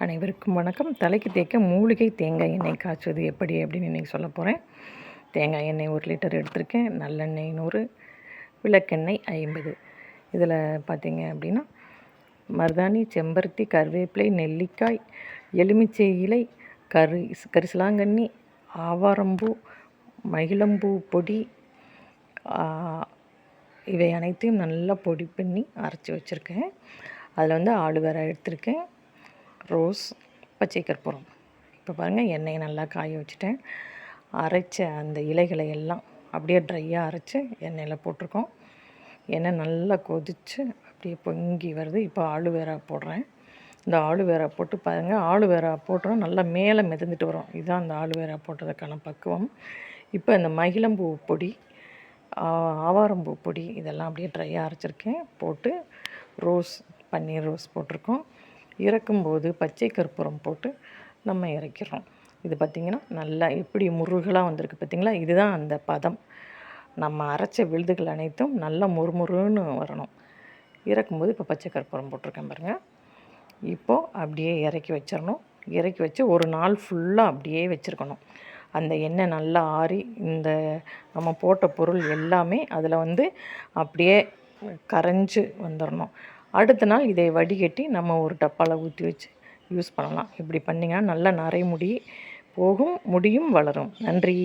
அனைவருக்கும் வணக்கம். தலைக்கு தேய்க்க மூலிகை தேங்காய் எண்ணெய் காய்ச்சுவது எப்படி அப்படின்னு இன்றைக்கி சொல்ல போகிறேன். தேங்காய் எண்ணெய் 1 லிட்டர் எடுத்திருக்கேன். நல்லெண்ணெய் 100, விளக்கெண்ணெய் 50. இதில் பார்த்திங்க அப்படின்னா மருதாணி, செம்பருத்தி, கருவேப்பிலை, நெல்லிக்காய், எலுமிச்சை இலை, கரிசலாங்கண்ணி, ஆவாரம்பூ, மகிழம்பூ பொடி, இவை அனைத்தையும் நல்லா பொடி பண்ணி அரைச்சி வச்சுருக்கேன். அதில் ஆலுவேரா எடுத்திருக்கேன், ரோஸ், பச்சை கற்பூரம். இப்போ பாருங்கள், எண்ணெயை நல்லா காய வச்சுட்டேன். அரைச்ச அந்த இலைகளை எல்லாம் அப்படியே ட்ரையாக அரைச்சி எண்ணெயில் போட்டிருக்கோம். எண்ணெய் நல்லா கொதித்து அப்படியே பொங்கி வருது. இப்போ ஆலுவேரா போடுறேன். இந்த ஆலுவேரா போட்டு பாருங்கள், ஆலுவேரா போட்டோன்னா நல்லா மேலே மிதந்துட்டு வரும். இதுதான் அந்த ஆலுவேரா போட்டதுக்கான பக்குவம். இப்போ இந்த மகிழம்பூ பொடி, ஆவாரம்பூ பொடி இதெல்லாம் அப்படியே ட்ரையாக அரைச்சிருக்கேன். போட்டு பன்னீர் ரோஸ் போட்டிருக்கோம். இறக்கும்போது பச்சை கற்பூரம் போட்டு நம்ம இறக்கிறோம். இது பார்த்திங்கன்னா நல்லா எப்படி முருகலாக வந்திருக்கு பார்த்திங்களா. இதுதான் அந்த பதம். நம்ம அரைச்ச விழுதுகள் அனைத்தும் நல்லா முறுமுறுன்னு வரணும். இறக்கும்போது இப்போ பச்சை கற்பூரம் போட்டிருக்கேன் பாருங்கள். இப்போது அப்படியே இறக்கி வச்சிடணும். இறக்கி வச்சு ஒரு நாள் ஃபுல்லாக அப்படியே வச்சுருக்கணும். அந்த எண்ணெய் நல்லா ஆறி இந்த நம்ம போட்ட பொருள் எல்லாமே அதில் அப்படியே கரைஞ்சி வந்துடணும். அடுத்த நாள் இதை வடிகட்டி நம்ம ஒரு டப்பாவில் ஊற்றி வச்சு யூஸ் பண்ணலாம். இப்படி பண்ணிங்கன்னா நல்லா நரை முடி போகும், முடியும் வளரும். நன்றி.